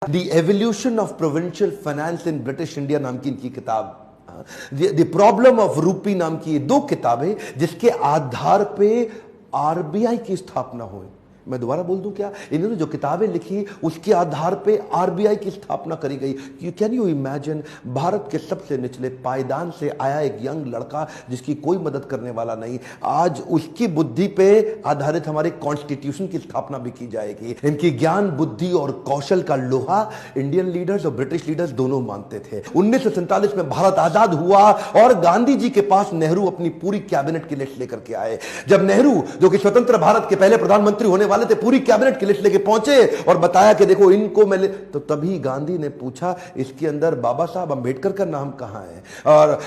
The evolution of provincial finance in British India नाम की इनकी किताब, द प्रॉब्लम ऑफ रूपी नाम की ये दो किताबें जिसके आधार पे आरबीआई की स्थापना हुई। मैं दोबारा बोल दूं क्या, इन्होंने जो किताबें लिखी उसके आधार पे आरबीआई की स्थापना करी गई। कैन यू इमेजिन, भारत के सबसे निचले पायदान से आया एक यंग लड़का जिसकी कोई मदद करने वाला नहीं, आज उसकी बुद्धि पे आधारित हमारे कॉन्स्टिट्यूशन की स्थापना भी की जाएगी। इनकी ज्ञान, बुद्धि और कौशल का लोहा इंडियन लीडर्स और ब्रिटिश लीडर्स दोनों मानते थे। 1947 में भारत आजाद हुआ और गांधी जी के पास नेहरू अपनी पूरी कैबिनेट की लिस्ट लेकर के आए। जब नेहरू, जो कि स्वतंत्र भारत के पहले प्रधानमंत्री होने थे, पूरी कैबिनेट की लिस्ट लेके पहुंचे और बताया कि देखो इनको मैं तो तभी गांधी ने पूछा इसके अंदर बाबा साहब अंबेडकर का नाम कहां है, और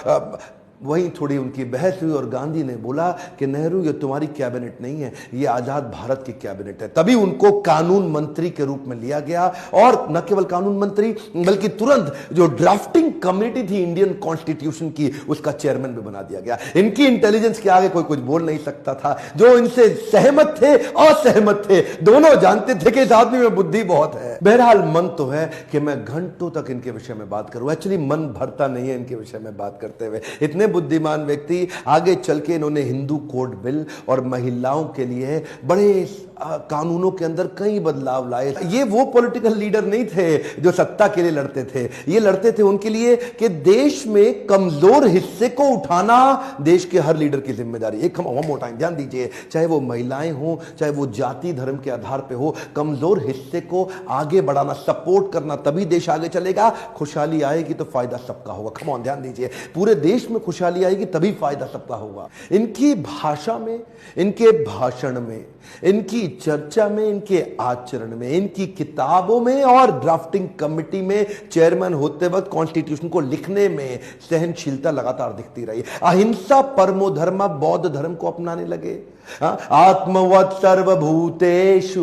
वहीं थोड़ी उनकी बहस हुई और गांधी ने बोला कि नेहरू ये तुम्हारी कैबिनेट नहीं है, ये आजाद भारत की कैबिनेट है। तभी उनको कानून मंत्री के रूप में लिया गया और न केवल कानून मंत्री बल्कि तुरंत जो ड्राफ्टिंग कमेटी थी इंडियन कॉन्स्टिट्यूशन की, उसका चेयरमैन भी बना दिया गया। इनकी इंटेलिजेंस के आगे कोई कुछ बोल नहीं सकता था। जो इनसे सहमत थे, असहमत थे, दोनों जानते थे कि इस आदमी में बुद्धि बहुत है। बहरहाल मन तो है कि मैं घंटों तक इनके विषय में बात करूं, एक्चुअली मन भरता नहीं है इनके विषय में बात करते हुए। इतने बुद्धिमान व्यक्ति, आगे चल के इन्होंने हिंदू कोड बिल और महिलाओं के लिए बड़े कानूनों के अंदर कई बदलाव लाए। ये वो पॉलिटिकल लीडर नहीं थे जो सत्ता के लिए लड़ते थे, ये लड़ते थे उनके लिए कि देश में कमजोर हिस्से को उठाना देश के हर लीडर की जिम्मेदारी। एक टाइम ध्यान दीजिए, चाहे वो महिलाएं हो, चाहे वो जाति धर्म के आधार पे हो, कमजोर हिस्से को आगे बढ़ाना, सपोर्ट करना, तभी देश आगे चलेगा। खुशहाली आएगी तो फायदा सबका होगा। कम ऑन, ध्यान दीजिए, पूरे देश में खुशहाली आएगी तभी फायदा सबका होगा। इनकी भाषा में, इनके भाषण में, इनकी चर्चा में, इनके आचरण में, इनकी किताबों में और ड्राफ्टिंग कमेटी में चेयरमैन होते वक्त कॉन्स्टिट्यूशन को लिखने में सहनशीलता लगातार दिखती रही। अहिंसा परमो धर्म, बौद्ध धर्म को अपनाने लगे। आत्मवत् सर्वभूतेषु,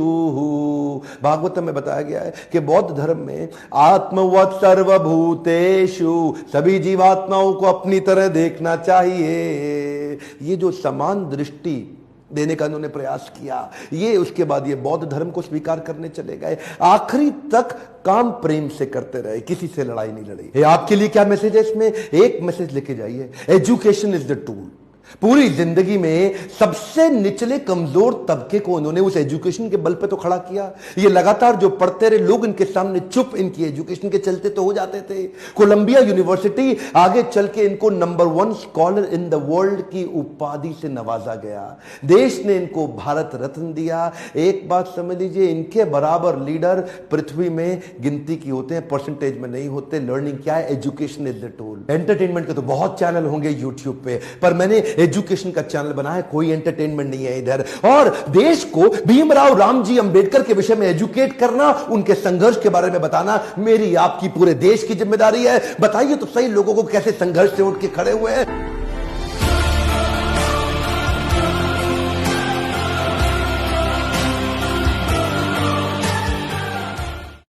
भागवतम में बताया गया है कि बौद्ध धर्म में आत्मवत् सर्वभूतेषु, सभी जीवात्माओं को अपनी तरह देखना चाहिए। ये जो समान दृष्टि देने का उन्होंने प्रयास किया, ये उसके बाद ये बौद्ध धर्म को स्वीकार करने चले गए। आखिरी तक काम प्रेम से करते रहे, किसी से लड़ाई नहीं लड़ी। आपके लिए क्या मैसेज है इसमें? एक मैसेज लेके जाइए, एजुकेशन इज द टूल। पूरी जिंदगी में सबसे निचले कमजोर तबके को उन्होंने उस एजुकेशन के बल पे तो खड़ा किया। ये लगातार जो पढ़ते रहे लोग, इनके सामने चुप, इनकी एजुकेशन के चलते तो हो जाते थे। कोलंबिया यूनिवर्सिटी, आगे चल के इनको number 1 scholar in the world की उपाधि से नवाजा गया। देश ने इनको भारत रत्न दिया। एक बात समझ लीजिए, इनके बराबर लीडर पृथ्वी में गिनती की होते हैं, परसेंटेज में नहीं होते। लर्निंग क्या है? Education is the tool. Entertainment के तो बहुत चैनल होंगे यूट्यूब पे, पर मैंने एजुकेशन का चैनल बनाया, कोई एंटरटेनमेंट नहीं है इधर। और देश को भीमराव रामजी अंबेडकर के विषय में एजुकेट करना, उनके संघर्ष के बारे में बताना मेरी आपकी पूरे देश की जिम्मेदारी है। बताइए तो सही, लोगों को कैसे संघर्ष से उठ के खड़े हुए हैं।